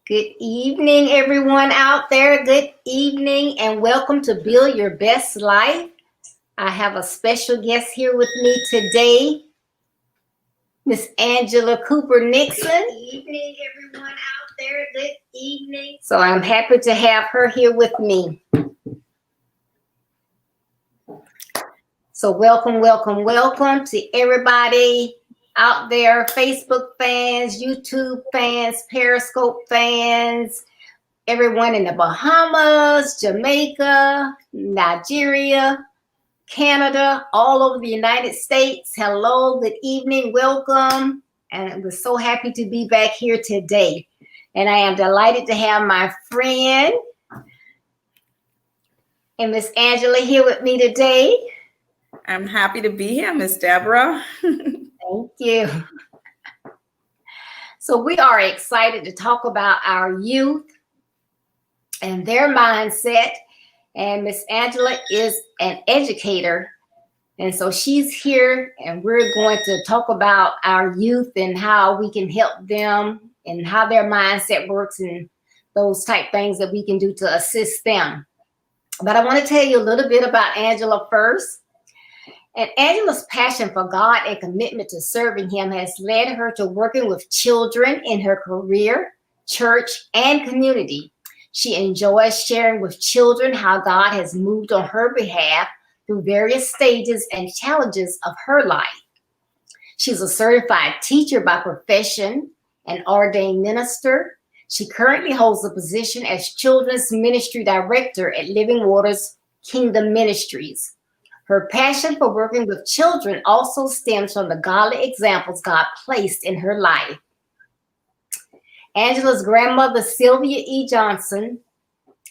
Good evening, everyone out there. Good evening, and welcome to Build Your Best Life. I have a special guest here with me today, Miss Angela Cooper Nixon. Good evening, everyone out there. Good evening. So I'm happy to have her here with me. So welcome to everybody out there, Facebook fans, YouTube fans, Periscope fans, everyone in the Bahamas, Jamaica, Nigeria, Canada, all over the United States. Hello, good evening, welcome. And we're so happy to be back here today. And I am delighted to have my friend and Miss Angela here with me today. I'm happy to be here, Miss Deborah. Thank you. So we are excited to talk about our youth and their mindset. And Miss Angela is an educator. And so she's here and we're going to talk about our youth and how we can help them and how their mindset works and those type things that we can do to assist them. But I want to tell you a little bit about Angela first. And Angela's passion for God and commitment to serving Him has led her to working with children in her career, church, and community. She enjoys sharing with children how God has moved on her behalf through various stages and challenges of her life. She's a certified teacher by profession and ordained minister. She currently holds a position as Children's Ministry Director at Living Waters Kingdom Ministries. Her passion for working with children also stems from the godly examples God placed in her life. Angela's grandmother, Sylvia E. Johnson,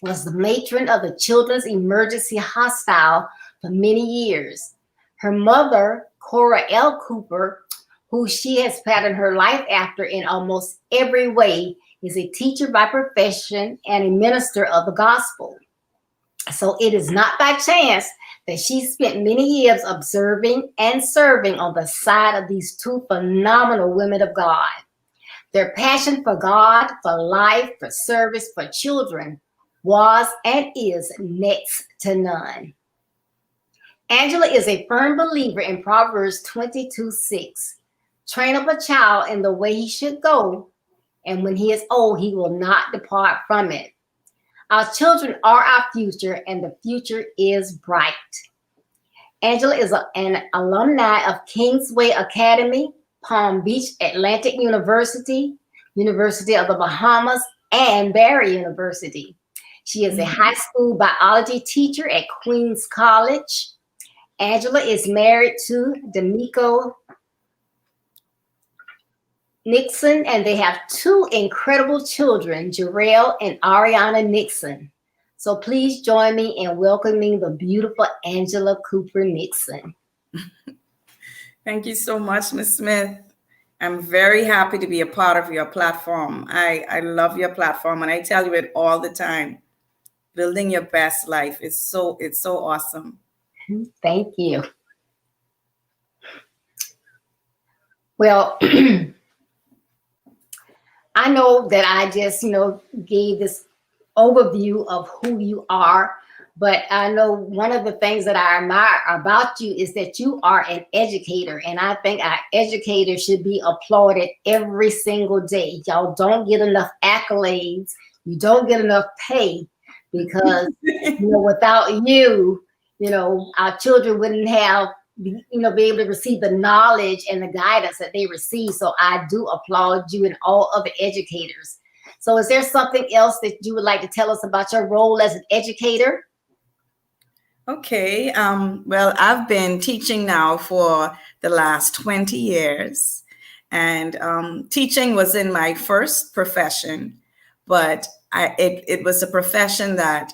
was the matron of the Children's Emergency Hospital for many years. Her mother, Cora L. Cooper, who she has patterned her life after in almost every way, is a teacher by profession and a minister of the gospel. So it is not by chance that she spent many years observing and serving on the side of these two phenomenal women of God. Their passion for God, for life, for service, for children was and is next to none. Angela is a firm believer in Proverbs 22:6. Train up a child in the way he should go, and when he is old, he will not depart from it. Our children are our future, and the future is bright. Angela is an alumni of Kingsway Academy, Palm Beach Atlantic University, University of the Bahamas, and Barry University. She is a high school biology teacher at Queens College. Angela is married to D'Amico Nixon, and they have two incredible children, Jarrell and Ariana Nixon. So please join me in welcoming the beautiful Angela Cooper Nixon. Thank you so much, Ms. Smith. I'm very happy to be a part of your platform. I love your platform, and I tell you it all the time. Building your best life is so awesome. Thank you. Well, I know that I just, gave this overview of who you are, but I know one of the things that I admire about you is that you are an educator, and I think our educators should be applauded every single day. Y'all don't get enough accolades. You don't get enough pay because, without you, our children wouldn't have be able to receive the knowledge and the guidance that they receive. So I do applaud you and all other educators. So is there something else that you would like to tell us about your role as an educator? Okay. Well, I've been teaching now for the last 20 years. And teaching was in my first profession, but it was a profession that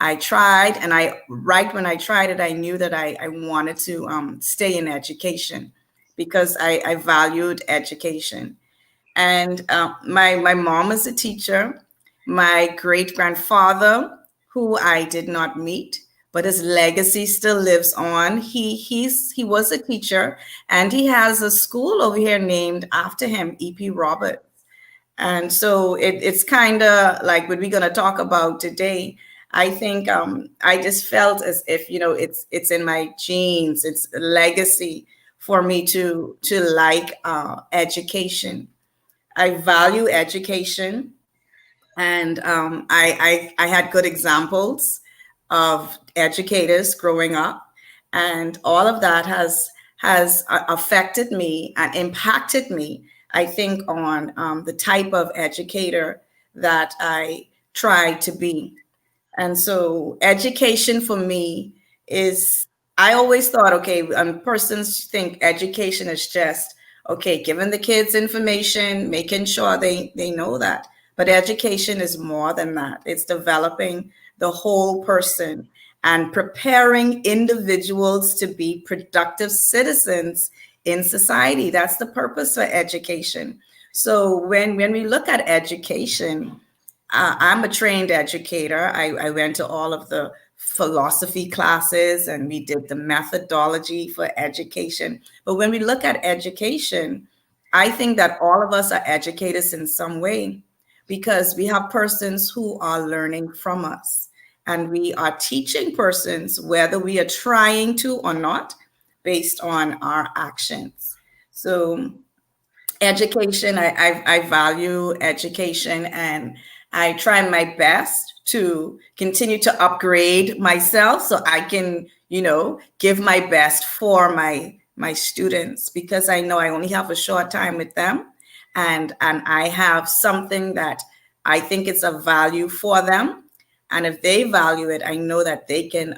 I tried, and right when I tried it, I knew that I wanted to stay in education because I valued education. And my mom is a teacher. My great-grandfather, who I did not meet, but his legacy still lives on. He was a teacher, and he has a school over here named after him, E.P. Roberts. And so it's kind of like what we're going to talk about today. I think I just felt as if, it's in my genes, it's a legacy for me to like education. I value education, and I had good examples of educators growing up, and all of that has affected me and impacted me. I think on the type of educator that I try to be. And so education for me is, I always thought, okay, persons think education is just, okay, giving the kids information, making sure they know that. But education is more than that. It's developing the whole person and preparing individuals to be productive citizens in society. That's the purpose for education. So when we look at education, I'm a trained educator. I went to all of the philosophy classes and we did the methodology for education. But when we look at education, I think that all of us are educators in some way because we have persons who are learning from us and we are teaching persons whether we are trying to or not based on our actions. So education, I value education, and I try my best to continue to upgrade myself so I can, give my best for my students, because I know I only have a short time with them, and I have something that I think it's a value for them. And if they value it, I know that they can,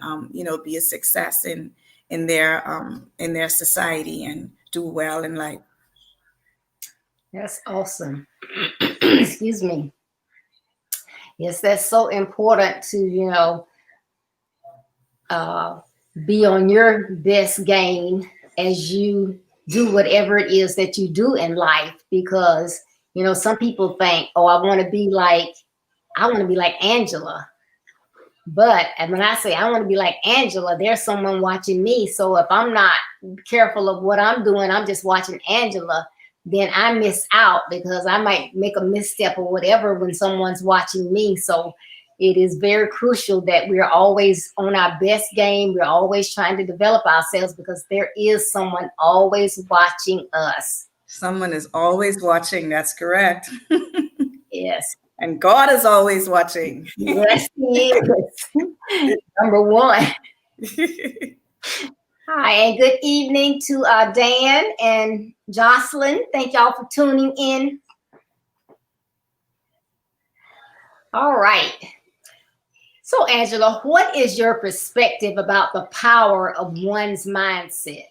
be a success in their society and do well in life. That's awesome. Excuse me. Yes, that's so important to, be on your best game as you do whatever it is that you do in life. Because, some people think, oh, I want to be like Angela. But and when I say I want to be like Angela, there's someone watching me. So if I'm not careful of what I'm doing, I'm just watching Angela, then I miss out because I might make a misstep or whatever when someone's watching me. So it is very crucial that we're always on our best game. We're always trying to develop ourselves because there is someone always watching us. Someone is always watching. That's correct. Yes. And God is always watching. Yes, He is. Number one. Hi, and good evening to Dan and Jocelyn. Thank y'all for tuning in. All right. So, Angela, what is your perspective about the power of one's mindset?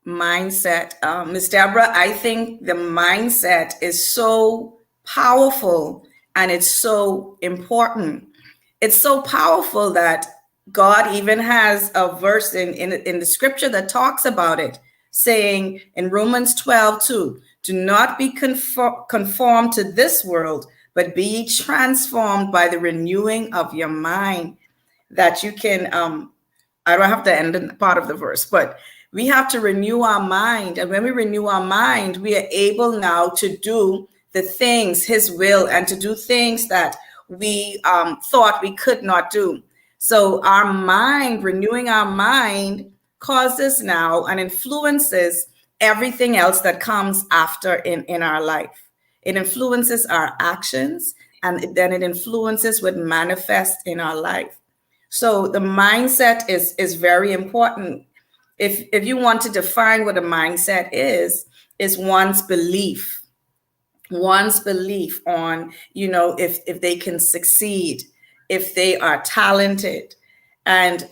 Mindset. Ms. Deborah, I think the mindset is so powerful and it's so important. It's so powerful that God even has a verse in the scripture that talks about it, saying in Romans 12:2, do not be conformed to this world, but be transformed by the renewing of your mind, that you can, I don't have to end part of the verse, but we have to renew our mind. And when we renew our mind, we are able now to do the things, His will, and to do things that we thought we could not do. So our mind, renewing our mind, causes now and influences everything else that comes after in our life. It influences our actions, and then it influences what manifests in our life. So the mindset is very important. If you want to define what a mindset is one's belief on, if they can succeed, if they are talented. And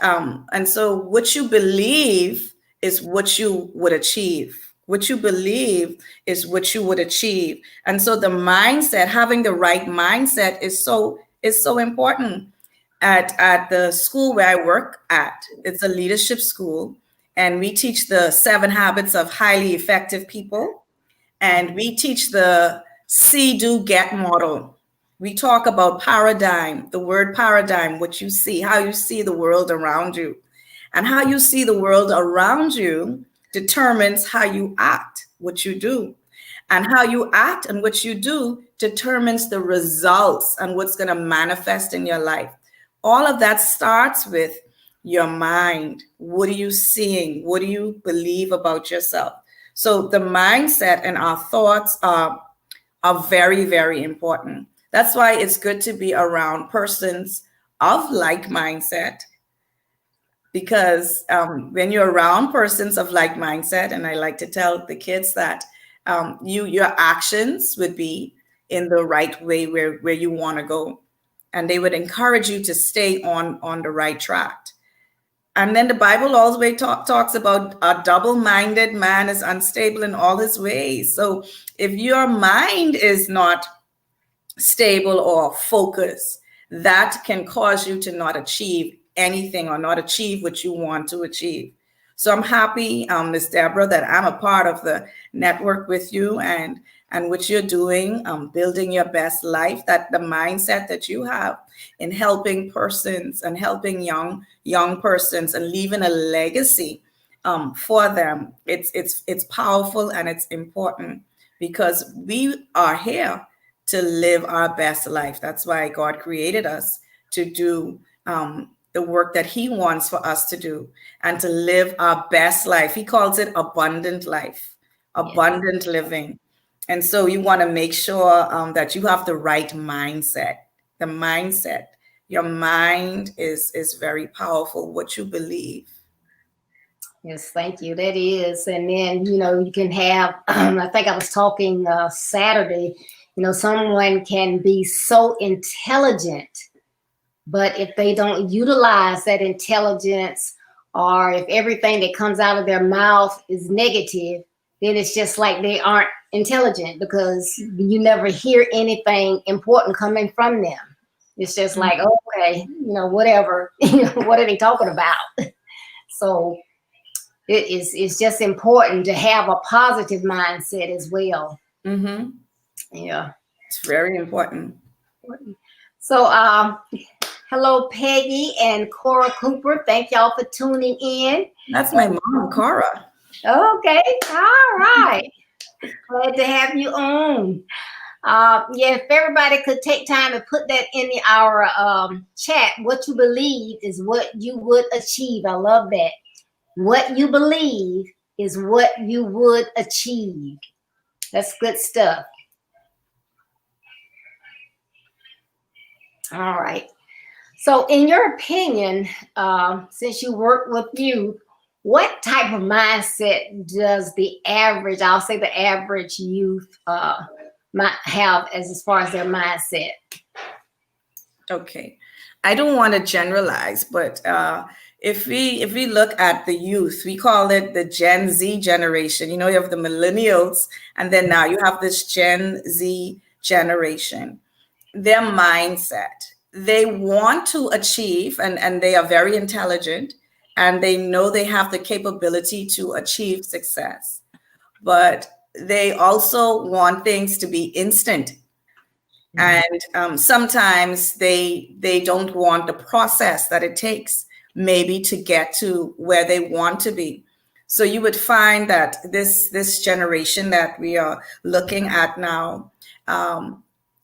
so what you believe is what you would achieve. What you believe is what you would achieve. And so the mindset, having the right mindset is so important. At the school where I work at, it's a leadership school, and we teach the 7 habits of highly effective people. And we teach the see, do, get model. We talk about paradigm, the word paradigm, what you see, how you see the world around you. And how you see the world around you determines how you act, what you do. And how you act and what you do determines the results and what's going to manifest in your life. All of that starts with your mind. What are you seeing? What do you believe about yourself? So the mindset and our thoughts are very, very important. That's why it's good to be around persons of like mindset, because when you're around persons of like mindset, and I like to tell the kids that your actions would be in the right way where you want to go, and they would encourage you to stay on the right track. And then the Bible always talks about a double-minded man is unstable in all his ways. So if your mind is not stable or focused, that can cause you to not achieve anything or not achieve what you want to achieve. So I'm happy, Ms. Deborah, that I'm a part of the network with you and what you're doing, building your best life, that the mindset that you have in helping persons and helping young persons and leaving a legacy for them. It's powerful and it's important, because we are here to live our best life. That's why God created us, to do the work that He wants for us to do and to live our best life. He calls it abundant life, abundant living. And so you want to make sure that you have the right mindset. The mindset, your mind is very powerful, what you believe. Yes, thank you. That is. And then, you can have, I think I was talking Saturday, someone can be so intelligent, but if they don't utilize that intelligence, or if everything that comes out of their mouth is negative, then it's just like they aren't intelligent, because you never hear anything important coming from them. It's just like, okay, whatever, what are they talking about? So it's just important to have a positive mindset as well. Mm-hmm. Yeah. It's very important. So, hello, Peggy and Cora Cooper. Thank y'all for tuning in. That's my mom, Cora. Okay. All right. Glad to have you on. If everybody could take time and put that in our chat, what you believe is what you would achieve. I love that. What you believe is what you would achieve. That's good stuff. All right. So in your opinion, since you work with youth, what type of mindset does the average, I'll say the average youth might have as far as their mindset? Okay. I don't want to generalize, but if we look at the youth, we call it the Gen Z generation. You have the millennials, and then now you have this Gen Z generation. Their mindset, they want to achieve, and they are very intelligent, and they know they have the capability to achieve success, but they also want things to be instant. And sometimes they don't want the process that it takes maybe to get to where they want to be. So you would find that this generation that we are looking at now,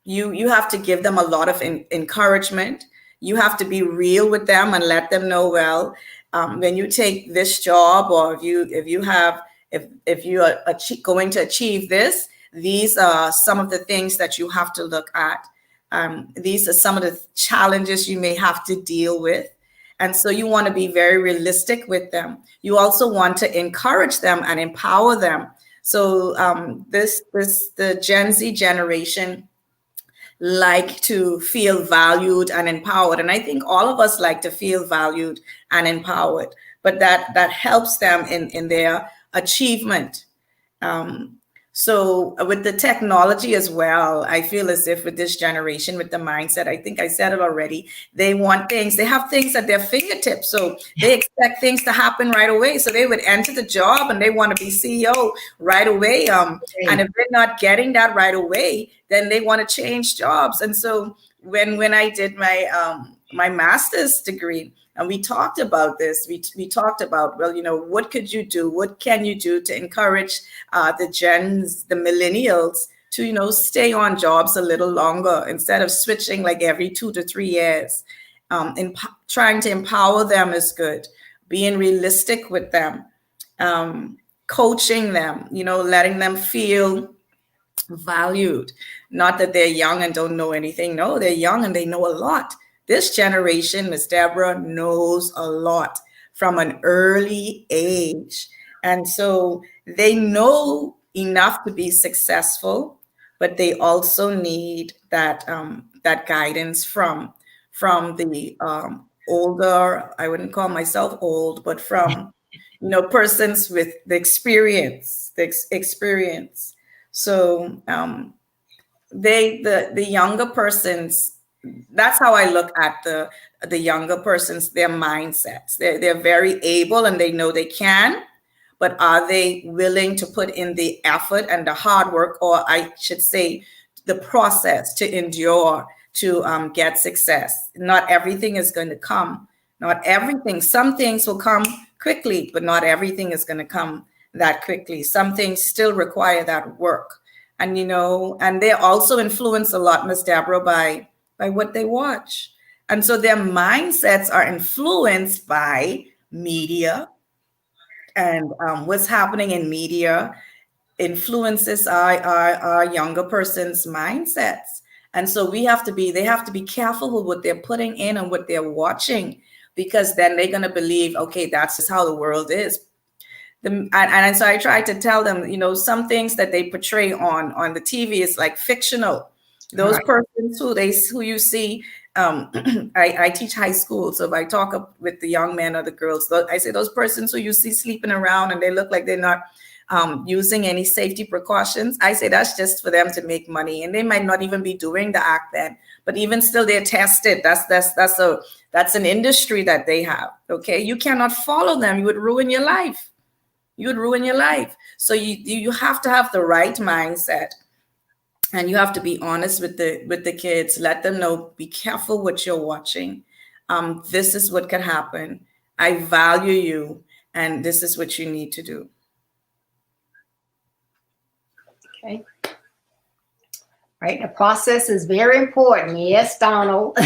you have to give them a lot of encouragement. You have to be real with them and let them know, well, when you take this job, or if you are going to achieve this, these are some of the things that you have to look at. These are some of the challenges you may have to deal with. And so you want to be very realistic with them. You also want to encourage them and empower them. So the Gen Z generation like to feel valued and empowered. And I think all of us like to feel valued and empowered, but that helps them in their achievement. So with the technology as well, I feel as if with this generation, with the mindset, I think I said it already, they want things, they have things at their fingertips. So they expect things to happen right away. So they would enter the job and they want to be CEO right away. And if they're not getting that right away, then they want to change jobs. And so when I did my master's degree, And we talked about this. We talked about, well, what could you do? What can you do to encourage the millennials to, stay on jobs a little longer instead of switching like every 2 to 3 years? Trying to empower them is good. Being realistic with them, coaching them, letting them feel valued. Not that they're young and don't know anything. No, they're young and they know a lot. This generation, Miss Deborah, knows a lot from an early age. And so they know enough to be successful, but they also need that that guidance from the older, I wouldn't call myself old, but from persons with the experience, So the younger persons, that's how I look at the younger persons, their mindsets. They're very able and they know they can, but are they willing to put in the effort and the hard work, or I should say the process to endure to get success? Not everything is going to come. Not everything. Some things will come quickly, but not everything is going to come that quickly. Some things still require that work. And, and they're also influenced a lot, Miss Deborah, by what they watch. And so their mindsets are influenced by media, and what's happening in media influences our younger person's mindsets. And so they have to be careful with what they're putting in and what they're watching, because then they're going to believe, okay, that's just how the world is. And so I try to tell them, some things that they portray on the TV is like fictional. Those persons who you see, I teach high school, so if I talk with the young men or the girls, I say those persons who you see sleeping around and they look like they're not using any safety precautions, I say that's just for them to make money, and they might not even be doing the act then. But even still, they're tested. That's an industry that they have. Okay, you cannot follow them. You would ruin your life. So you have to have the right mindset, and you have to be honest with the kids. Let them know, be careful what you're watching. This is what could happen. I value you, and this is what you need to do. Okay. Right. The process is very important. Yes, Donald.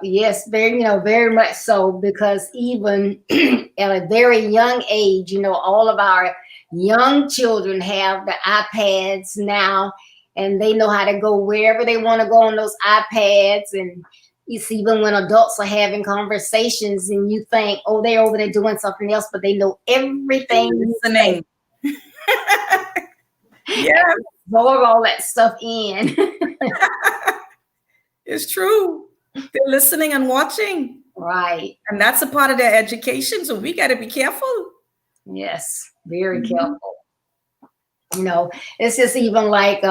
Yes, very much so, because even at a very young age, all of our young children have the iPads now, and they know how to go wherever they want to go on those iPads. And you see, even when adults are having conversations and you think, oh, they're over there doing something else, but they know everything. Listening. Yeah. Absorb all that stuff in. It's true. They're listening and watching. Right. And that's a part of their education. So we got to be careful. Yes, very careful. It's just even like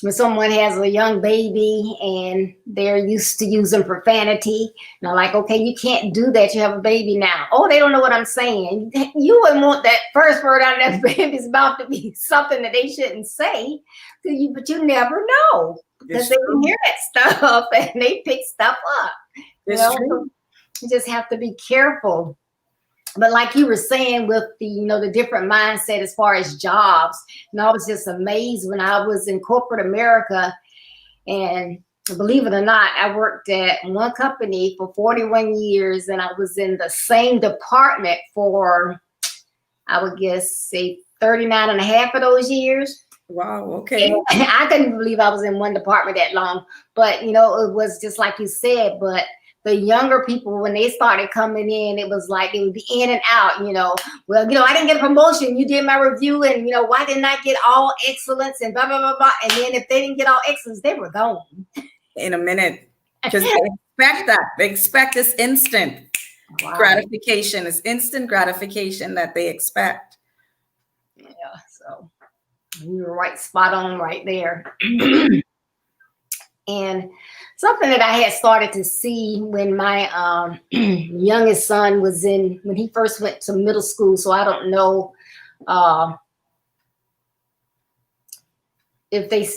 when someone has a young baby and they're used to using profanity, like, okay, you can't do that. You have a baby now. Oh, they don't know what I'm saying. You wouldn't want that first word out of that baby's mouth to be something that they shouldn't say, but you never know, because they can hear that stuff and they pick stuff up. True. You just have to be careful. But like you were saying with the different mindset as far as jobs, I was just amazed when I was in corporate America, and believe it or not, I worked at one company for 41 years, and I was in the same department for, I would guess, say 39 and a half of those years. Wow. Okay. And I couldn't believe I was in one department that long, but it was just like you said. But the younger people, when they started coming in, it was like they would be in and out, well, I didn't get a promotion. You did my review, and, why didn't I get all excellence and blah, blah, blah, blah. And then if they didn't get all excellence, they were gone. In a minute. Because they expect that. They expect this instant gratification, this instant gratification that they expect. Yeah, so you were right, spot on right there. And something that I had started to see when my youngest son was when he first went to middle school. So I don't know if they,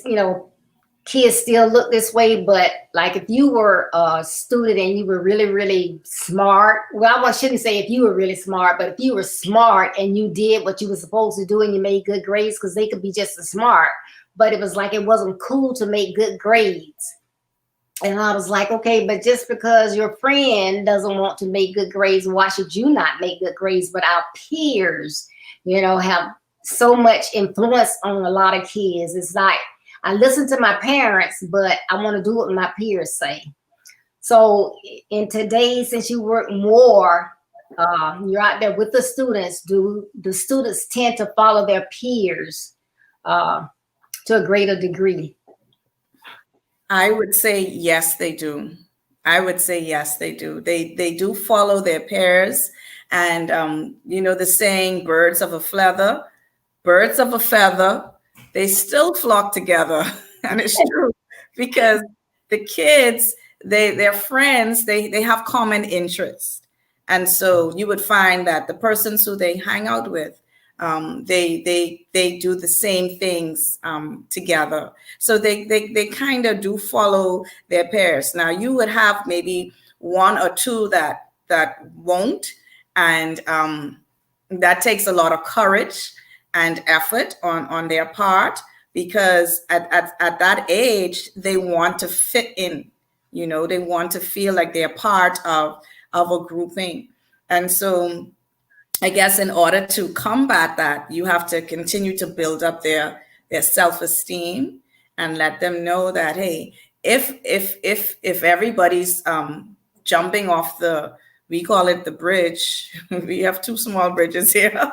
kids still look this way, but like if you were a student and you were really, really smart, well, I shouldn't say if you were really smart, but if you were smart and you did what you were supposed to do and you made good grades, because they could be just as smart, but it was like it wasn't cool to make good grades. And I was like, okay, but just because your friend doesn't want to make good grades, why should you not make good grades? But our peers, have so much influence on a lot of kids. It's like I listen to my parents, but I want to do what my peers say. So in today, since you work more, you're out there with the students. Do the students tend to follow their peers to a greater degree? I would say yes, they do. I would say yes, they do. They do follow their peers, and the saying, birds of a feather, they still flock together, and it's true because the kids, they're friends, they have common interests, and so you would find that the persons who they hang out with, they do the same things together. So they kind of do follow their peers. Now you would have maybe one or two that won't, and that takes a lot of courage and effort on their part, because at that age they want to fit in. They want to feel like they're part of a grouping. And so I guess in order to combat that, you have to continue to build up their self-esteem and let them know that, hey, if everybody's jumping off we call it the bridge. We have two small bridges here.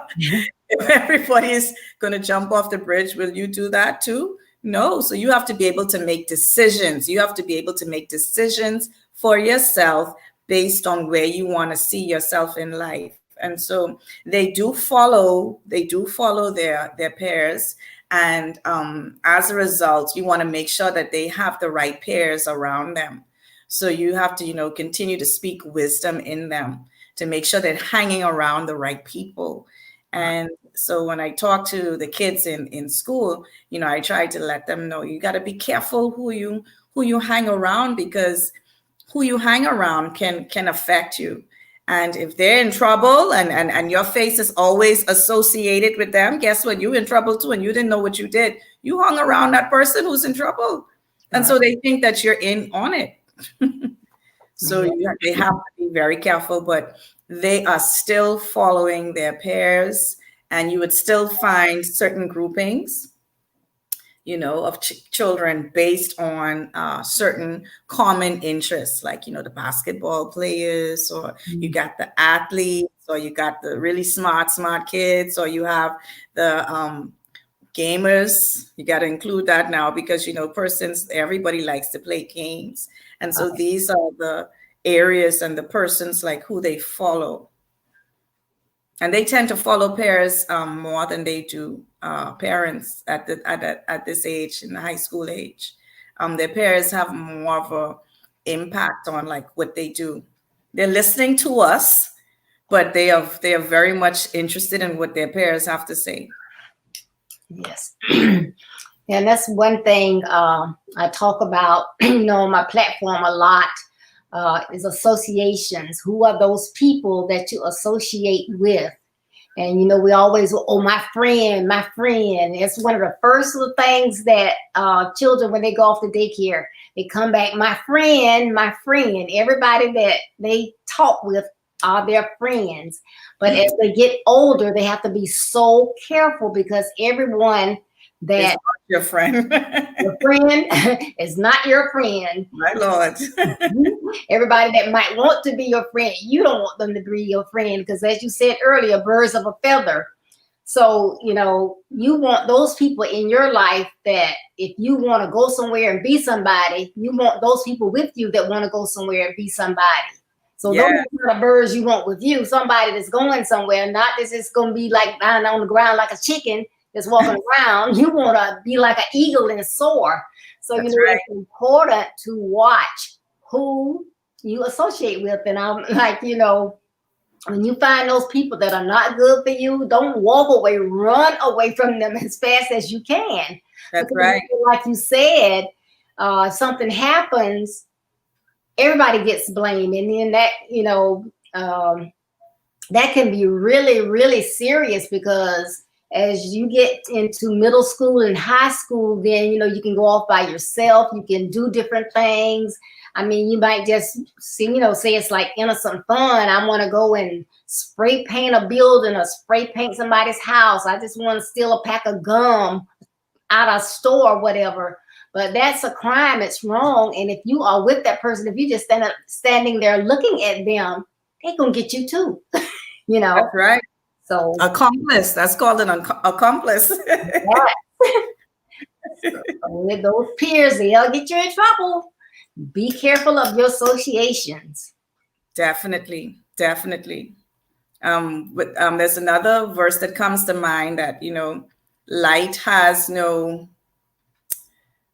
If everybody's going to jump off the bridge, will you do that too? No. So you have to be able to make decisions. You have to be able to make decisions for yourself based on where you want to see yourself in life. And so they do follow their peers. And as a result, you want to make sure that they have the right peers around them. So you have to, continue to speak wisdom in them to make sure they're hanging around the right people. And so when I talk to the kids in school, I try to let them know you got to be careful who you hang around, because who you hang around can affect you. And if they're in trouble and your face is always associated with them, guess what? You're in trouble too, and you didn't know what you did. You hung around that person who's in trouble. And so they think that you're in on it. So they have to be very careful, but they are still following their peers, and you would still find certain groupings, of children based on certain common interests, like, the basketball players, or you got the athletes, or you got the really smart kids, or you have the gamers. You got to include that now, because, everybody likes to play games. And so these are the areas and the persons like who they follow. And they tend to follow peers more than they do parents at this age, in the high school age. Their peers have more of a impact on like what they do. They're listening to us, but they are very much interested in what their peers have to say. Yes. And that's one thing I talk about, on my platform a lot, is associations. Who are those people that you associate with? And, we always, my friend. It's one of the first little things that children, when they go off to daycare, they come back, my friend. Everybody that they talk with are their friends. But as they get older, they have to be so careful, because everyone that your friend is not your friend. My Lord. Everybody that might want to be your friend, you don't want them to be your friend, because as you said earlier, birds of a feather. So, you want those people in your life that if you want to go somewhere and be somebody, you want those people with you that want to go somewhere and be somebody. So those are the kind of birds you want with you, somebody that's going somewhere, not that's just going to be like lying on the ground like a chicken that's walking around. You want to be like an eagle and soar. So, That's it's important to watch who you associate with. And I'm like, when you find those people that are not good for you, don't walk away, run away from them as fast as you can. That's because right. like you said, something happens, everybody gets blamed, and then that, that can be really, really serious, because as you get into middle school and high school, then you can go off by yourself. You can do different things. I mean, you might just see, say it's like innocent fun. I want to go and spray paint a building or spray paint somebody's house. I just want to steal a pack of gum out of a store or whatever. But that's a crime. It's wrong. And if you are with that person, if you just standing there looking at them, they're gonna get you too. That's right. So accomplice. That's called an accomplice. So with those peers, they'll get you in trouble. Be careful of your associations. Definitely. There's another verse that comes to mind that, light has no,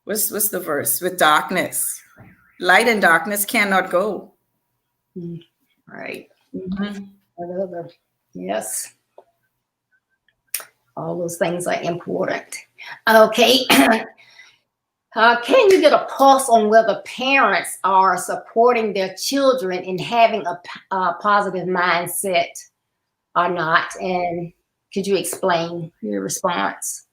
what's the verse? With darkness. Light and darkness cannot go. Right. Mm-hmm. Yes. All those things are important. Okay. Can you get a pulse on whether parents are supporting their children in having a positive mindset or not? And could you explain your response?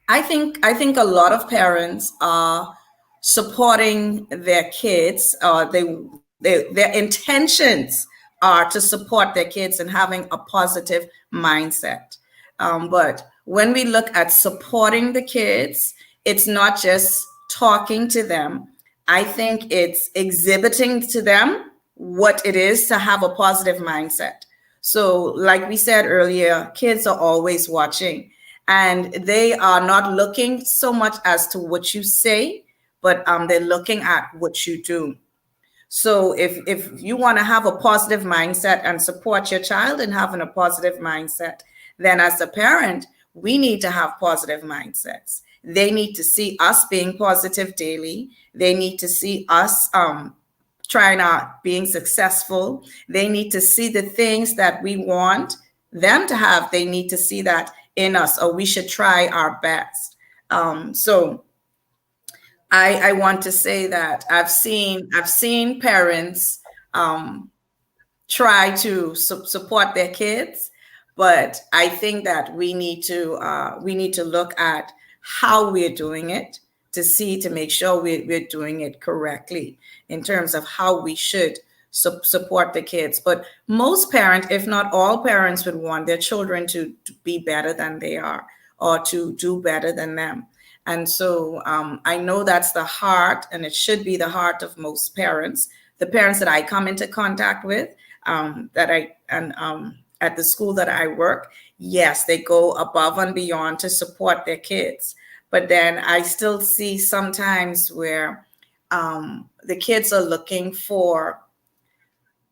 I think a lot of parents are supporting their kids. Their intentions are to support their kids and having a positive mindset. But when we look at supporting the kids, it's not just talking to them. I think it's exhibiting to them what it is to have a positive mindset. So, like we said earlier, kids are always watching, and they are not looking so much as to what you say, but they're looking at what you do. So if you want to have a positive mindset and support your child in having a positive mindset, then as a parent, we need to have positive mindsets. They need to see us being positive daily. They need to see us trying out being successful. They need to see the things that we want them to have. They need to see that in us, or we should try our best. So I want to say that I've seen parents try to support their kids, but I think that we need to look at how we're doing it to make sure we're doing it correctly in terms of how we should support the kids. But most parents, if not all parents, would want their children to be better than they are or to do better than them. And so I know that's the heart, and it should be the heart of most parents. The parents that I come into contact with, at the school that I work, yes, they go above and beyond to support their kids. But then I still see sometimes where the kids are looking for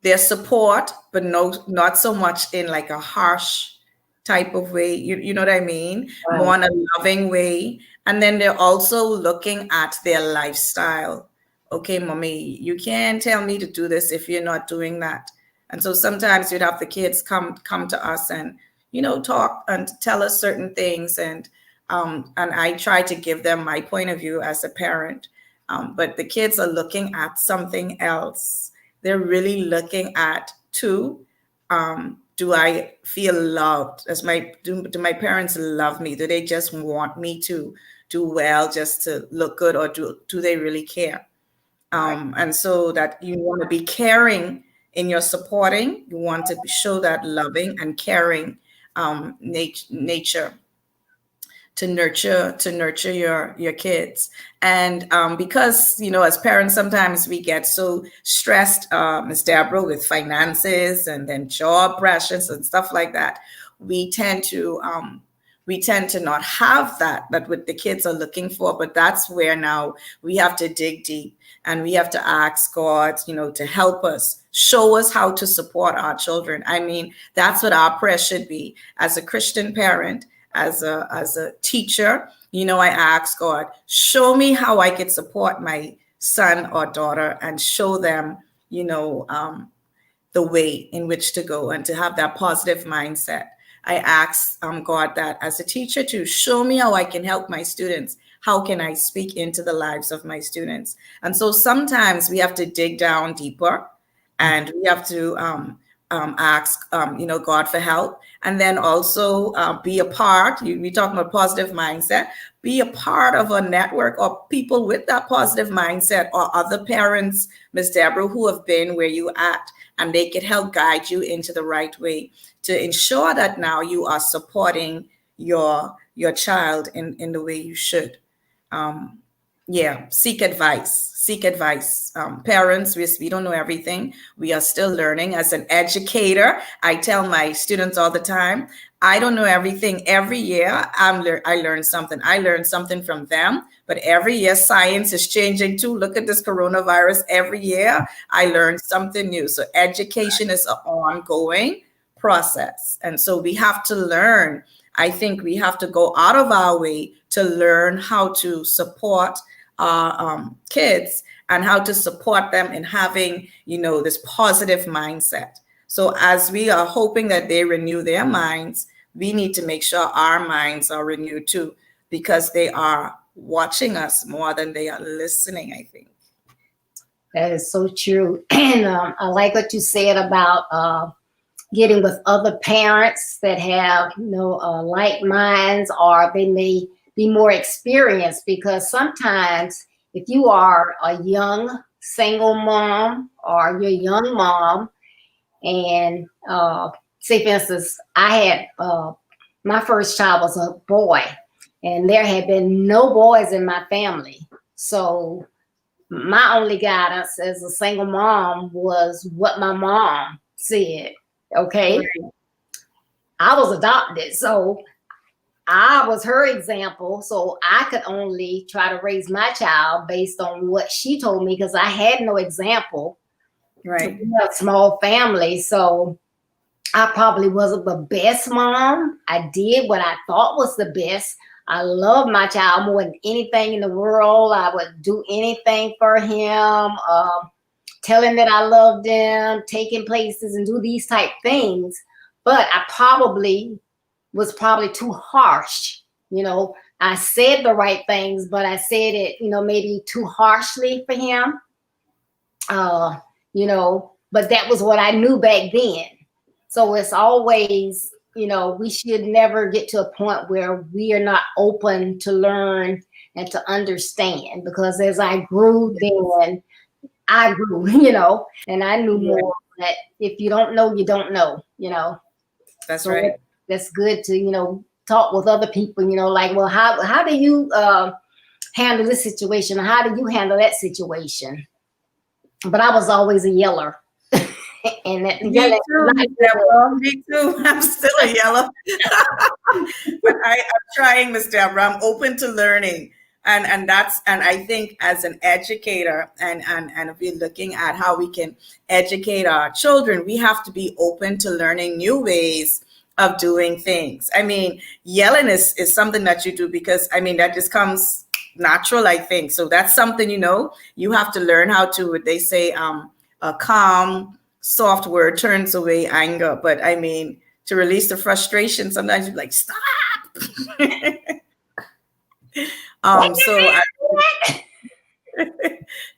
their support, but not so much in like a harsh type of way. You know what I mean? Right. More in a loving way. And then they're also looking at their lifestyle. Okay, mommy, you can't tell me to do this if you're not doing that. And so sometimes you'd have the kids come to us and, talk and tell us certain things. And I try to give them my point of view as a parent. But the kids are looking at something else. They're really looking at do I feel loved? Do my parents love me? Do they just want me to do well just to look good, or do they really care? And so that you want to be caring in your supporting. You want to show that loving and caring nature to nurture your kids. And because as parents, sometimes we get so stressed, Ms. Deborah, with finances and then job pressures and stuff like that, we tend to not have that what the kids are looking for. But that's where now we have to dig deep, and we have to ask God, to help us, show us how to support our children. I mean, that's what our prayer should be as a Christian parent. As a teacher, I ask God, show me how I could support my son or daughter and show them, the way in which to go and to have that positive mindset. I ask God that as a teacher to show me how I can help my students how can I speak into the lives of my students? And so sometimes we have to dig down deeper, and we have to ask, God for help. And then also be a part, we talk about positive mindset, be a part of a network of people with that positive mindset, or other parents, Ms. Deborah, who have been where you at, and they can help guide you into the right way to ensure that now you are supporting your child in the way you should. Seek advice. Seek advice. Parents, we don't know everything. We are still learning. As an educator, I tell my students all the time, I don't know everything. Every year, I learn something. I learn something from them. But every year, science is changing too. Look at this coronavirus. Every year, I learn something new. So education is an ongoing process. And so we have to learn. I think we have to go out of our way to learn how to support our kids, and how to support them in having, this positive mindset. So as we are hoping that they renew their minds, we need to make sure our minds are renewed too, because they are watching us more than they are listening, I think. That is so true. And I like what you said about getting with other parents that have, like minds, or they may be more experienced, because sometimes if you are a young single mom, or you're a young mom, and say for instance, I had my first child was a boy, and there had been no boys in my family. So my only guidance as a single mom was what my mom said. Okay. Right. I was adopted, so I was her example. So I could only try to raise my child based on what she told me, because I had no example. Right. We have a small family. So I probably wasn't the best mom. I did what I thought was the best. I love my child more than anything in the world. I would do anything for him, tell him that I loved him, taking places and do these type things. But I was probably too harsh. I said the right things, but I said it, maybe too harshly for him. But that was what I knew back then. So it's always, we should never get to a point where we are not open to learn and to understand, because as I grew, then I grew, and I knew more that if you don't know, you don't know, That's so right. That's good to, talk with other people, like, well, how do you handle this situation? Or how do you handle that situation? But I was always a yeller. And that me too. I'm still a yeller. But I'm trying, Miss Deborah. I'm open to learning. And I think as an educator, and if we're looking at how we can educate our children, we have to be open to learning new ways of doing things. I mean, yelling is something that you do because, that just comes natural, I think. So that's something, you have to learn how to, what they say, a calm, soft word turns away anger. But to release the frustration, sometimes you're like, stop.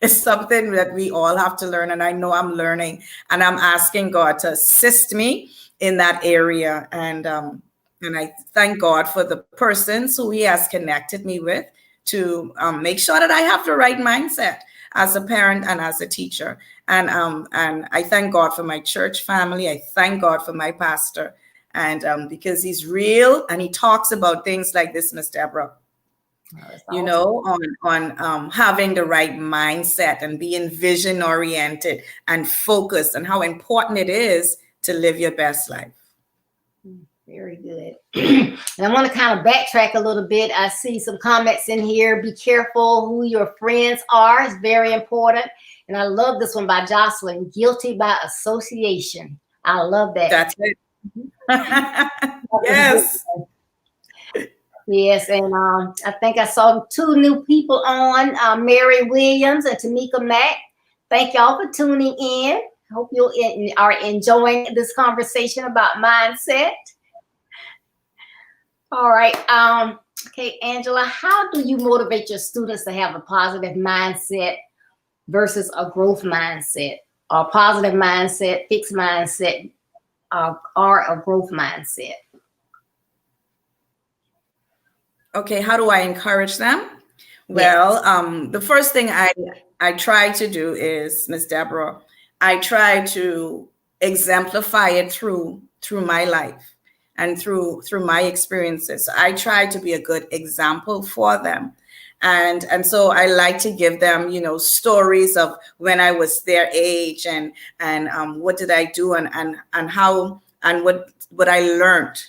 It's something that we all have to learn, and I know I'm learning, and I'm asking God to assist me in that area. And I thank God for the persons who He has connected me with to make sure that I have the right mindset as a parent and as a teacher. And I thank God for my church family. I thank God for my pastor, and because he's real and he talks about things like this, Miss Deborah. On having the right mindset and being vision oriented and focused, and how important it is to live your best life. Very good. And I want to kind of backtrack a little bit. I see some comments in here. Be careful who your friends are. It's very important. And I love this one by Jocelyn. Guilty by association. I love that. That's it. Yes. Yes, and I think I saw 2 new people on, Mary Williams and Tamika Mack. Thank y'all for tuning in. Hope you are enjoying this conversation about mindset. All right. Okay, Angela, how do you motivate your students to have a positive mindset versus a growth mindset, or positive mindset, fixed mindset, or a growth mindset? Okay, how do I encourage them? Yes. Well, the first thing I try to do is, Miss Deborah, I try to exemplify it through my life and through my experiences. So I try to be a good example for them. And so I like to give them, stories of when I was their age, and what did I do, and how, and what I learned,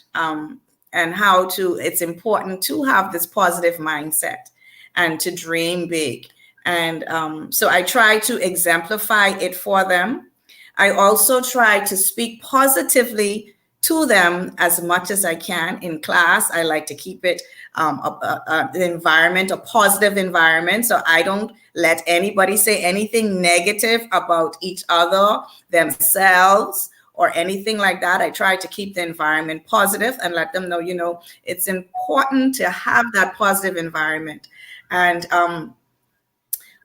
and how to it's important to have this positive mindset and to dream big. And so I try to exemplify it for them. I also try to speak positively to them as much as I can in class. I like to keep it an environment, a positive environment. So I don't let anybody say anything negative about each other, themselves, or anything like that. I try to keep the environment positive and let them know, it's important to have that positive environment. And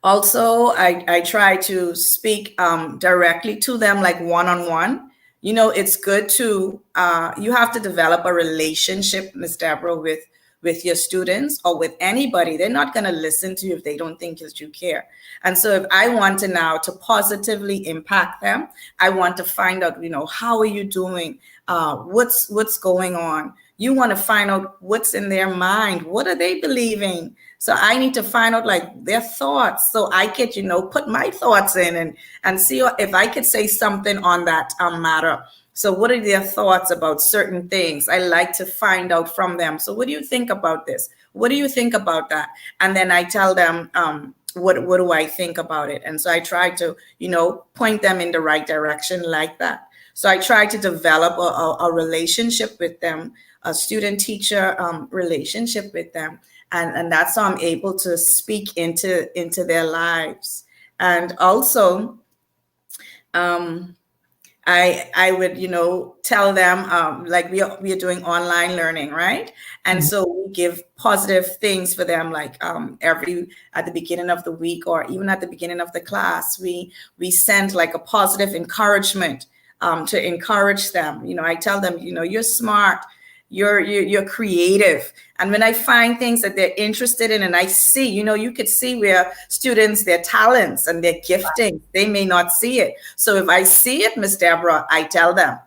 also, I try to speak directly to them, like one-on-one. It's good to, you have to develop a relationship, Miss Deborah, with your students or with anybody. They're not going to listen to you if they don't think that you care. And so if I want to now to positively impact them, I want to find out, how are you doing? What's going on? You want to find out what's in their mind. What are they believing? So I need to find out like their thoughts, so I could, put my thoughts in and see if I could say something on that matter. So what are their thoughts about certain things? I like to find out from them. So what do you think about this? What do you think about that? And then I tell them, what do I think about it? And so I try to, point them in the right direction like that. So I try to develop a relationship with them, a student-teacher relationship with them. And that's how I'm able to speak into their lives. And also, I would, tell them, like we are doing online learning, right? And so we give positive things for them, like every at the beginning of the week, or even at the beginning of the class, we send like a positive encouragement to encourage them. I tell them, you're smart, you're creative. And when I find things that they're interested in, and I see, you could see where students, their talents and their gifting, they may not see it. So if I see it, Miss Deborah, I tell them,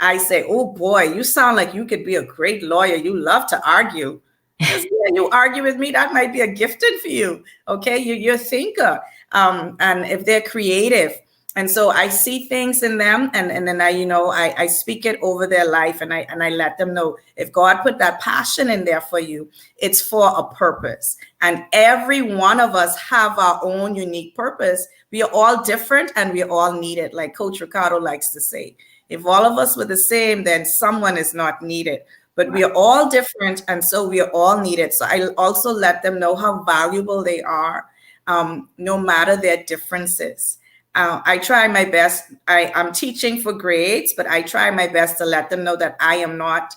I say, oh boy, you sound like you could be a great lawyer. You love to argue. Because yeah, you argue with me, that might be a gifted for you. Okay, you're a thinker. And if they're creative, and so I see things in them, and then I speak it over their life, and I let them know, if God put that passion in there for you, it's for a purpose. And every one of us have our own unique purpose. We are all different and we are all needed, like Coach Ricardo likes to say. If all of us were the same, then someone is not needed. But we are all different, and so we are all needed. So I also let them know how valuable they are, no matter their differences. I try my best. I'm teaching for grades, but I try my best to let them know that I am not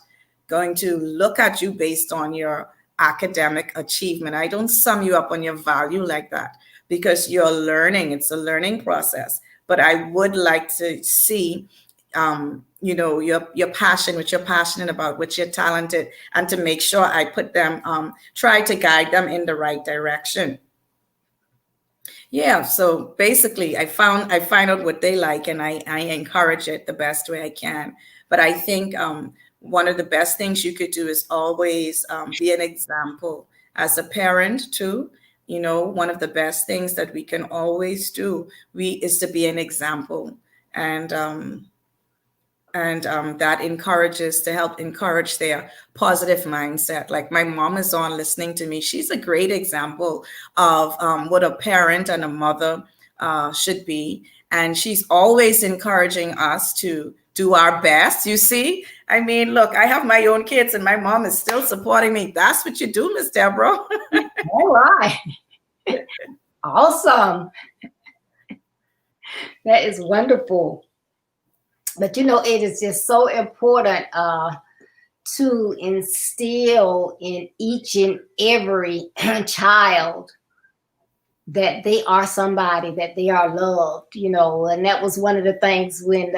going to look at you based on your academic achievement. I don't sum you up on your value like that, because you're learning. It's a learning process. But I would like to see, your passion, what you're passionate about, what you're talented, and to make sure I put them, try to guide them in the right direction. Yeah, so basically I find out what they like, and I encourage it the best way I can. But I think one of the best things you could do is always be an example as a parent too. One of the best things that we can always do is to be an example. And that encourages to help encourage their positive mindset. Like my mom is on listening to me. She's a great example of what a parent and a mother should be. And she's always encouraging us to do our best. You see, I mean, look, I have my own kids and my mom is still supporting me. That's what you do, Miss Deborah. All right. Awesome. That is wonderful. But it is just so important to instill in each and every child that they are somebody, that they are loved, and that was one of the things when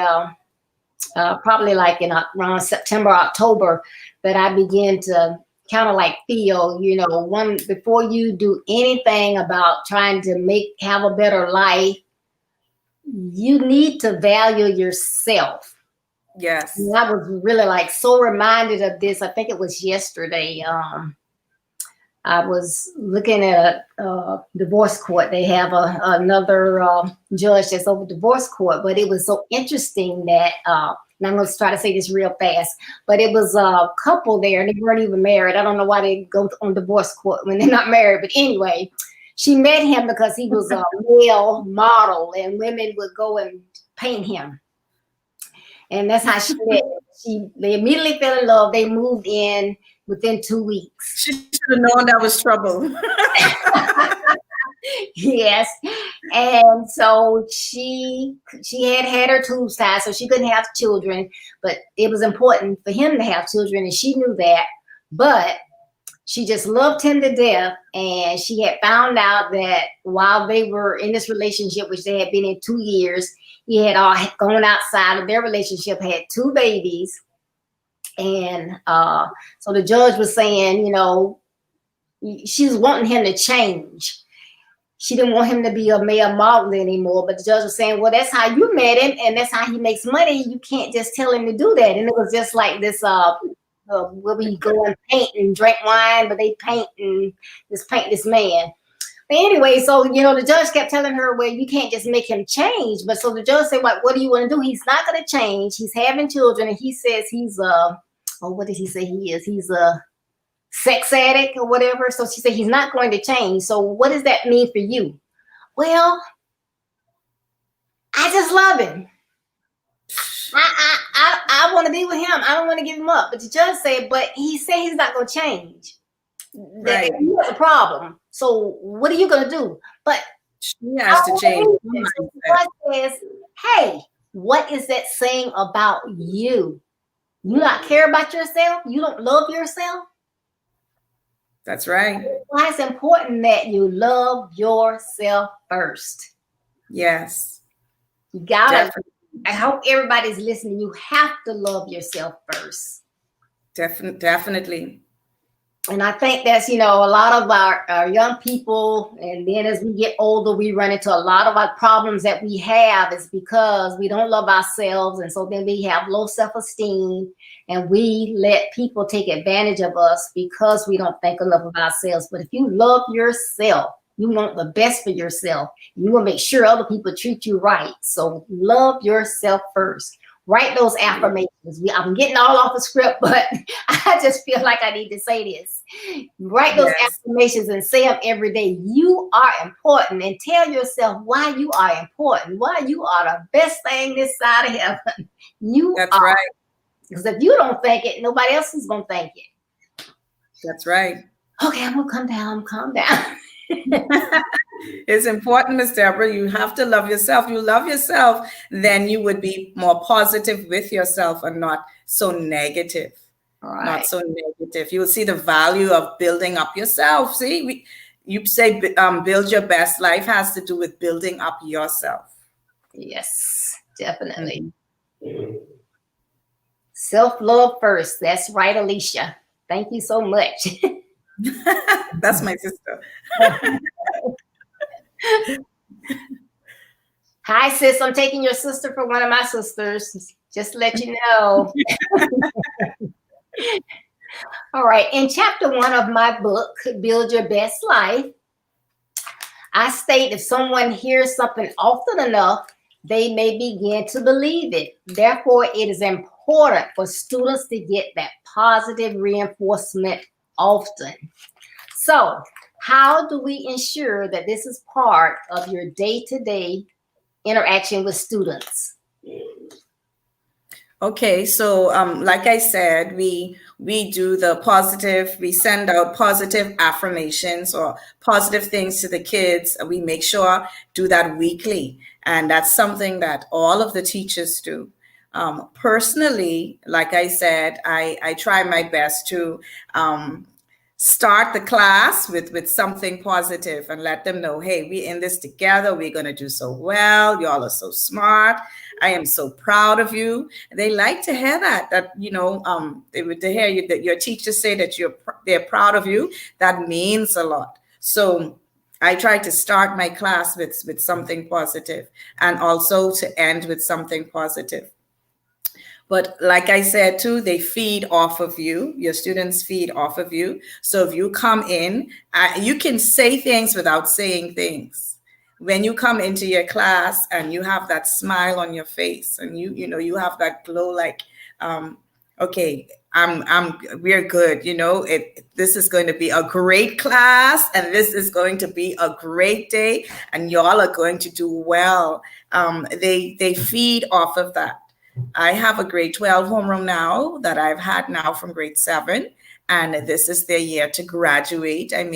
probably like in around September, October, that I began to kind of like feel, one, before you do anything about trying to have a better life, you need to value yourself. Yes. And I was really like so reminded of this. I think it was yesterday. I was looking at a divorce court. They have another judge that's over divorce court, but it was so interesting that, and I'm going to try to say this real fast, but it was a couple there and they weren't even married. I don't know why they go on divorce court when they're not married, but anyway, she met him because he was a male model and women would go and paint him. And that's how she met. They immediately fell in love. They moved in within 2 weeks. She should have known that was trouble. Yes. And so she had her tubes tied, so she couldn't have children, but it was important for him to have children, and she knew that. But she just loved him to death, and she had found out that while they were in this relationship, which they had been in 2 years, he had all gone outside of their relationship, had 2 babies. And so the judge was saying, she was wanting him to change. She didn't want him to be a male model anymore. But the judge was saying, well, that's how you met him, and that's how he makes money. You can't just tell him to do that. And it was just like this, where we go and paint and drink wine, but they paint this man. But anyway, so, the judge kept telling her, well, you can't just make him change. But so the judge said, what do you want to do? He's not going to change. He's having children. And he says he's what did he say he is? He's a sex addict or whatever. So she said, he's not going to change. So what does that mean for you? Well, I just love him. I want to be with him. I don't want to give him up. But the judge said, but he said he's not going to change. Right. You have a problem. So what are you going to do? But she has to change. So God says, hey, what is that saying about you? You not care about yourself? You don't love yourself? That's right. Why it's important that you love yourself first. Yes. You gotta. I hope everybody's listening. You have to love yourself first. Definitely. And I think that's, a lot of our young people, and then as we get older, we run into a lot of our problems that we have is because we don't love ourselves. And so then we have low self-esteem, and we let people take advantage of us because we don't think enough of ourselves. But if you love yourself, you want the best for yourself. You want to make sure other people treat you right. So love yourself first. Write those affirmations. I'm getting all off the script, but I just feel like I need to say this. Write those affirmations and say them every day. You are important, and tell yourself why you are important, why you are the best thing this side of heaven. That's right. Because if you don't think it, nobody else is going to think it. That's right. Okay, I'm going to calm down. It's important, Miss Deborah. You have to love yourself. You love yourself, then you would be more positive with yourself and not so negative. Right. Not so negative. You will see the value of building up yourself. See, you say build your best. Life has to do with building up yourself. Yes, definitely. Mm-hmm. Self-love first. That's right, Alicia. Thank you so much. That's my sister. Hi, sis. I'm taking your sister for one of my sisters. Just to let you know. All right. In chapter 1 of my book, Build Your Best Life, I state if someone hears something often enough, they may begin to believe it. Therefore, it is important for students to get that positive reinforcement often. So, how do we ensure that this is part of your day-to-day interaction with students? Okay, so like I said, we do the positive, we send out positive affirmations or positive things to the kids. We make sure do that weekly. And that's something that all of the teachers do. Personally, like I said, I try my best to start the class with something positive and let them know, hey, we're in this together. We're going to do so well. Y'all are so smart. I am so proud of you. They like to hear that, they would to hear you, that your teachers say that they're proud of you. That means a lot. So I try to start my class with something positive and also to end with something positive. But like I said too, they feed off of you. Your students feed off of you. So if you come in, you can say things without saying things. When you come into your class and you have that smile on your face and you have that glow, like, okay, we're good. This is going to be a great class and this is going to be a great day and y'all are going to do well. They feed off of that. I have a grade 12 homeroom now that I've had now from grade 7, and this is their year to graduate. And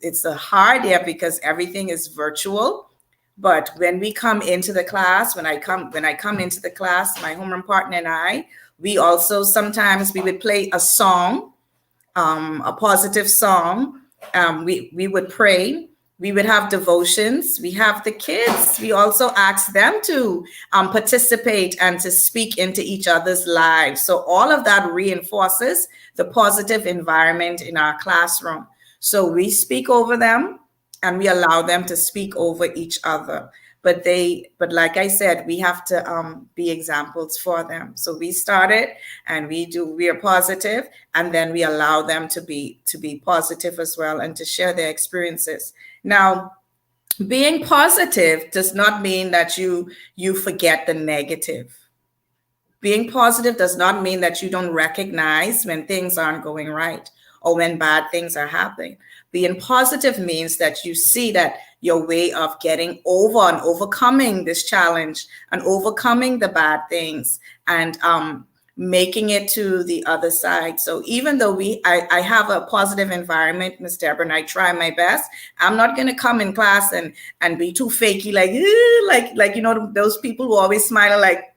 it's a hard year because everything is virtual. But when we come into the class, when I come into the class, my homeroom partner and I, we also sometimes we would play a song, a positive song. We would pray. We would have devotions. We have the kids. We also ask them to participate and to speak into each other's lives. So all of that reinforces the positive environment in our classroom. So we speak over them and we allow them to speak over each other. But like I said, we have to be examples for them. So we started and we are positive, and then we allow them to be positive as well and to share their experiences. Now, being positive does not mean that you forget the negative. Being positive does not mean that you don't recognize when things aren't going right or when bad things are happening. Being positive means that you see that your way of getting over and overcoming this challenge and overcoming the bad things and making it to the other side. So even though I have a positive environment, Ms. Deborah, and I try my best, I'm not going to come in class and be too fakey, like those people who always smile like,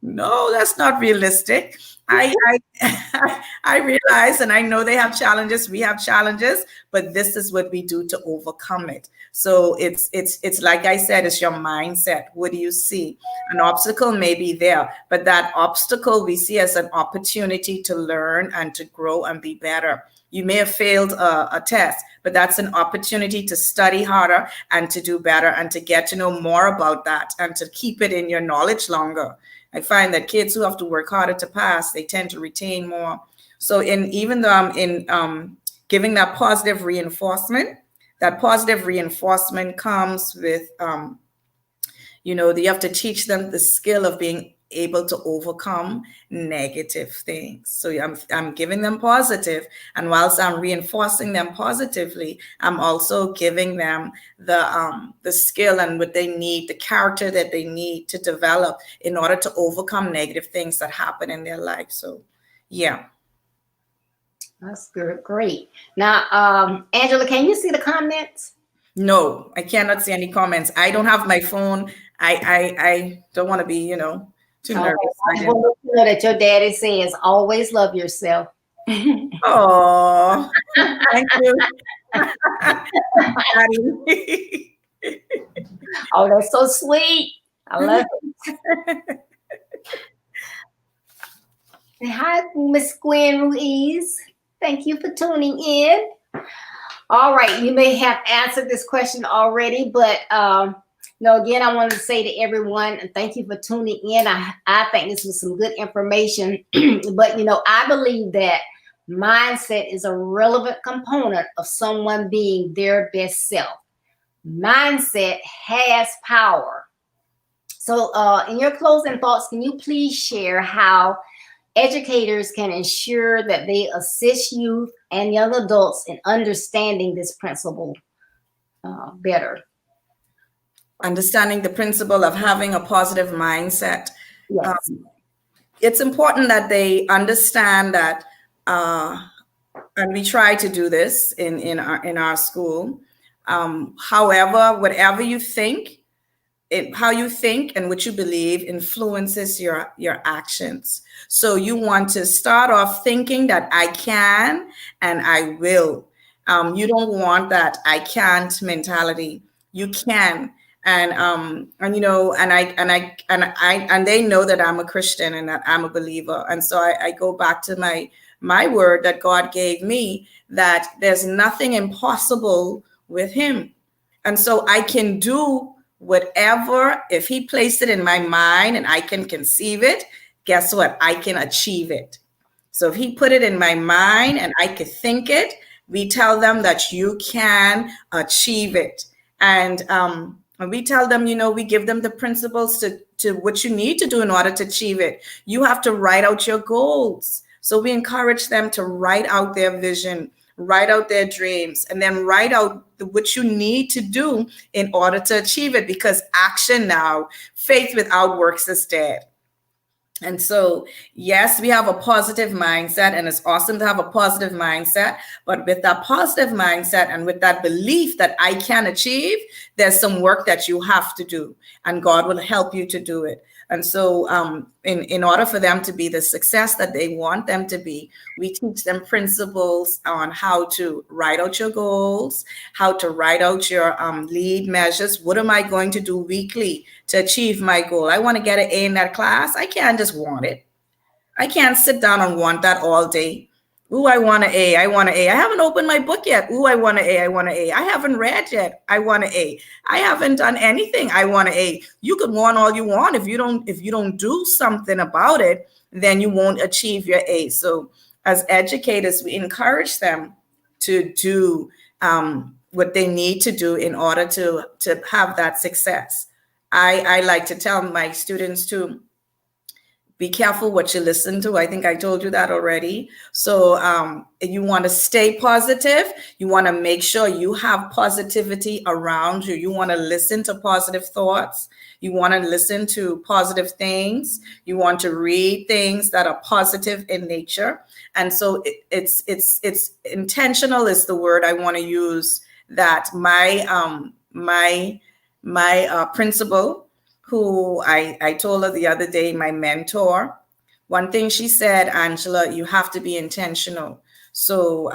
no, that's not realistic. I I realize and I know they have challenges, we have challenges, but this is what we do to overcome it. So it's like I said, it's your mindset. What do you see? An obstacle may be there, but that obstacle we see as an opportunity to learn and to grow and be better. You may have failed a test, but that's an opportunity to study harder and to do better and to get to know more about that and to keep it in your knowledge longer. I find that kids who have to work harder to pass, they tend to retain more. So even though I'm in giving that positive reinforcement comes with, you have to teach them the skill of being able to overcome negative things. So I'm giving them positive, and whilst I'm reinforcing them positively, I'm also giving them the skill and what they need, the character that they need to develop in order to overcome negative things that happen in their life. So, yeah. That's good. Great. Now, Angela, can you see the comments? No, I cannot see any comments. I don't have my phone. I don't want to be, too nervous. I want to know that your daddy says, always love yourself. Oh, thank you. Daddy. Oh, that's so sweet. I love it. Hi, Miss Gwen Ruiz. Thank you for tuning in. All right, you may have answered this question already, but again, I wanted to say to everyone, and thank you for tuning in. I think this was some good information, but I believe that mindset is a relevant component of someone being their best self. Mindset has power. So in your closing thoughts, can you please share how educators can ensure that they assist youth and young adults in understanding this principle better? Understanding the principle of having a positive mindset. Yes. It's important that they understand that, and we try to do this in our school. However, whatever you think, how you think and what you believe influences your actions. So you want to start off thinking that I can and I will. You don't want that I can't mentality. You can. And you know, and they know that I'm a Christian and that I'm a believer. And so I go back to my word that God gave me, that there's nothing impossible with him. And so I can do whatever, if he placed it in my mind and I can conceive it, guess what? I can achieve it. So if he put it in my mind and I could think it, we tell them that you can achieve it. And we tell them, you know, we give them the principles to what you need to do in order to achieve it. You have to write out your goals. So we encourage them to write out their vision, write out their dreams, and then write out what you need to do in order to achieve it, because action now, faith without works is dead. And so, yes, we have a positive mindset, and it's awesome to have a positive mindset. But with that positive mindset and with that belief that I can achieve, there's some work that you have to do, and God will help you to do it. And so, in order for them to be the success that they want them to be, we teach them principles on how to write out your goals, how to write out your lead measures. What am I going to do weekly to achieve my goal? I want to get an A in that class. I can't just want it. I can't sit down and want that all day. Ooh, I want an A. I want an A. I haven't opened my book yet. Ooh, I want an A. I want an A. I haven't read yet. I want an A. I haven't done anything. I want an A. You could want all you want. If you don't do something about it, then you won't achieve your A. So as educators, we encourage them to do what they need to do in order to have that success. I like to tell my students to be careful what you listen to. I think I told you that already. So you want to stay positive. You want to make sure you have positivity around you. You want to listen to positive thoughts. You want to listen to positive things. You want to read things that are positive in nature. And so it's intentional is the word I want to use. That my principal, who I told her the other day, my mentor, one thing she said, Angela, you have to be intentional. So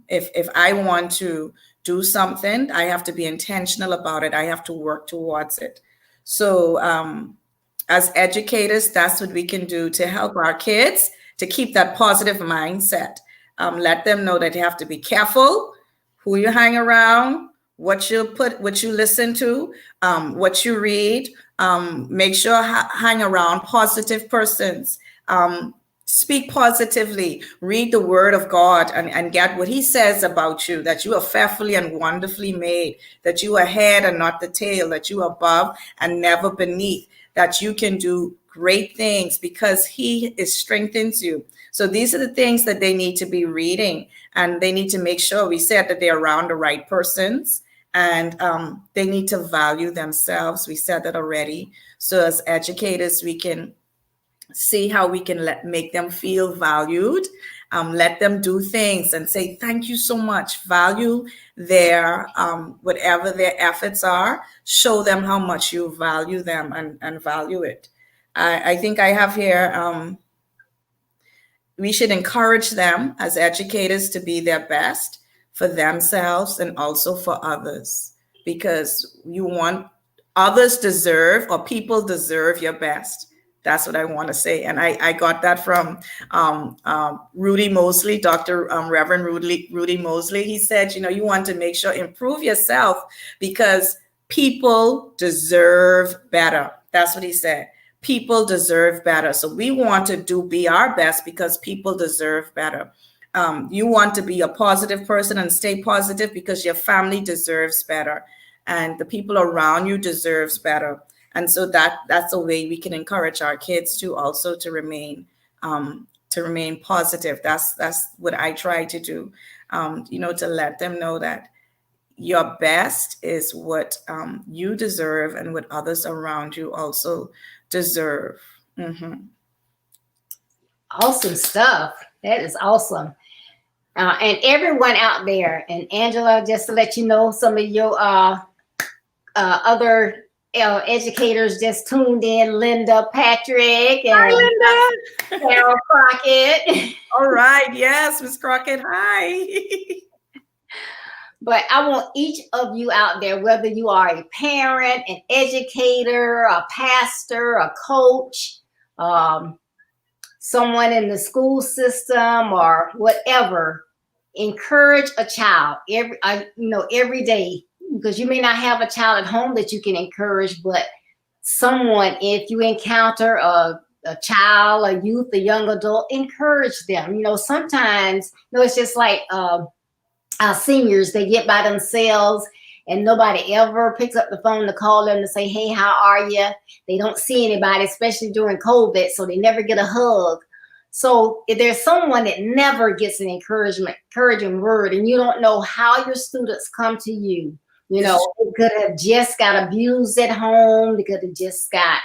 if I want to do something, I have to be intentional about it. I have to work towards it. So as educators, that's what we can do to help our kids to keep that positive mindset. Let them know that you have to be careful who you hang around, what you listen to, what you read. Make sure hang around positive persons. Speak positively. Read the word of God and get what he says about you, that you are fearfully and wonderfully made, that you are head and not the tail, that you are above and never beneath, that you can do great things because he strengthens you. So these are the things that they need to be reading, and they need to make sure, we said, that they're around the right persons. And they need to value themselves. We said that already. So as educators, we can see how we can make them feel valued, let them do things and say, thank you so much. Value their, whatever their efforts are, show them how much you value them and value it. I think I have here, we should encourage them as educators to be their best for themselves and also for others, because you want others deserve, or people deserve your best. That's what I want to say. And I got that from Rudy Mosley, Dr. Reverend Rudy Mosley. He said, you know, you want to make sure, improve yourself because people deserve better. That's what he said. People deserve better. So we want to be our best because people deserve better. You want to be a positive person and stay positive because your family deserves better and the people around you deserves better. And so that's a way we can encourage our kids to also to remain positive. That's what I try to do, to let them know that your best is what you deserve and what others around you also deserve. Mm-hmm. Awesome stuff. That is awesome. And everyone out there, and Angela, just to let you know, some of your other educators just tuned in, Linda Patrick Hi, and Linda. Carol Crockett. All right. Yes, Miss Crockett. Hi. But I want each of you out there, whether you are a parent, an educator, a pastor, a coach, someone in the school system or whatever, encourage a child every day, because you may not have a child at home that you can encourage, but someone, if you encounter a child, a youth, a young adult, encourage them. Sometimes, it's just like our seniors, they get by themselves and nobody ever picks up the phone to call them to say, hey, how are you? They don't see anybody, especially during COVID, so they never get a hug. So if there's someone that never gets an encouraging word, and you don't know how your students come to you, they could have just got abused at home. They could have just got,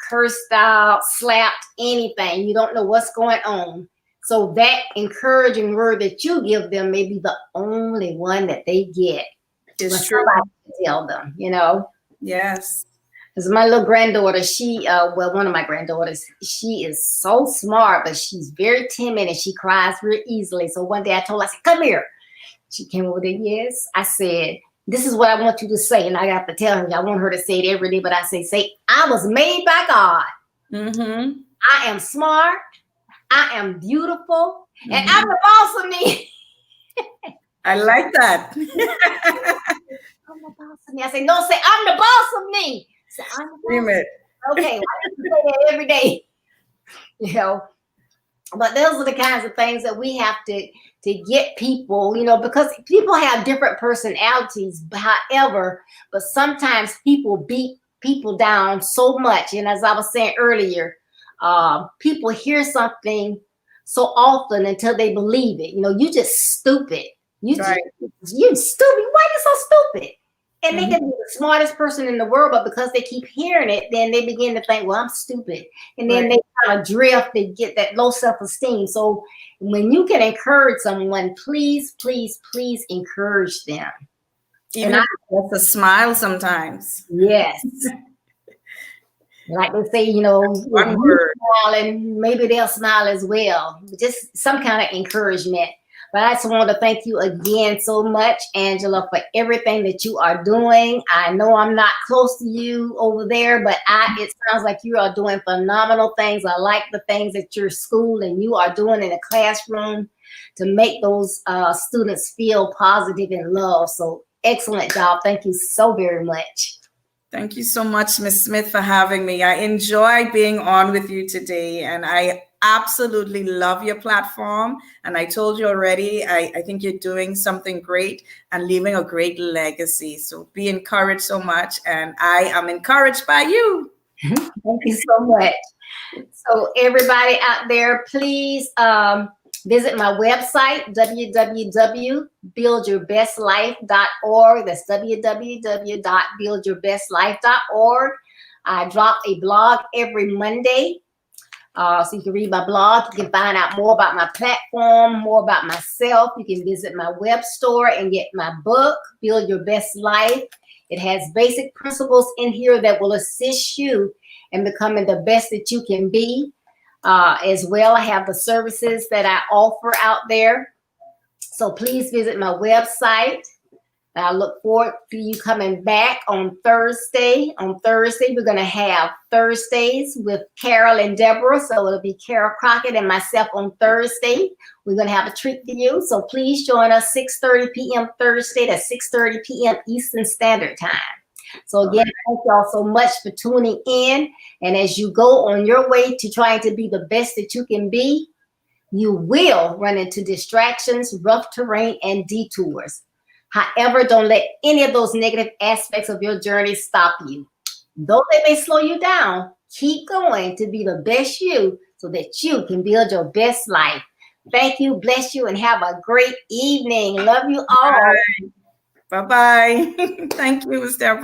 cursed out, slapped, anything. You don't know what's going on. So that encouraging word that you give them may be the only one that they get. It's true. Somebody can tell them, Yes. Because my little granddaughter, one of my granddaughters, she is so smart, but she's very timid and she cries real easily. So one day I told her, I said, come here. She came over there. Yes. I said, this is what I want you to say. And I got to tell her, I want her to say it every day, but I say, I was made by God. Mm-hmm. I am smart. I am beautiful. Mm-hmm. And I'm the boss of me. I like that. I'm the boss of me. I say, no, say, I'm the boss of me. Say, I'm the boss of me. Okay, I have to say that every day. But those are the kinds of things that we have to get people, because people have different personalities, however, but sometimes people beat people down so much. And as I was saying earlier, people hear something so often until they believe it. You just stupid. You stupid. Why you so stupid? And they can be the smartest person in the world, but because they keep hearing it, then they begin to think, well, I'm stupid. And then they kind of drift, they get that low self-esteem. So when you can encourage someone, please, please, please encourage them. Even with a smile sometimes. Yes. Like they say, one word. Smile, and maybe they'll smile as well. Just some kind of encouragement. But I just want to thank you again so much, Angela, for everything that you are doing. I know I'm not close to you over there, but it sounds like you are doing phenomenal things. I like the things that your school and you are doing in the classroom to make those students feel positive and loved. So excellent job. Thank you so very much. Thank you so much, Ms. Smith, for having me. I enjoyed being on with you today, and I absolutely love your platform. And I told you already, I think you're doing something great and leaving a great legacy. So be encouraged so much, and I am encouraged by you. Thank you so much. So everybody out there, please visit my website, www.buildyourbestlife.org. That's www.buildyourbestlife.org. I drop a blog every Monday. So you can read my blog. You can find out more about my platform, more about myself. You can visit my web store and get my book, Build Your Best Life. It has basic principles in here that will assist you in becoming the best that you can be. As well, I have the services that I offer out there. So please visit my website. I look forward to you coming back on Thursday. On Thursday, we're going to have Thursdays with Carol and Deborah. So it'll be Carol Crockett and myself on Thursday. We're going to have a treat for you. So please join us 6:30 p.m. Thursday. That's 6:30 p.m. Eastern Standard Time. So again, thank y'all so much for tuning in. And as you go on your way to trying to be the best that you can be, you will run into distractions, rough terrain, and detours. However, don't let any of those negative aspects of your journey stop you. Though they may slow you down, keep going to be the best you so that you can build your best life. Thank you, bless you, and have a great evening. Love you all. Bye-bye. Thank you, Ms. Deborah.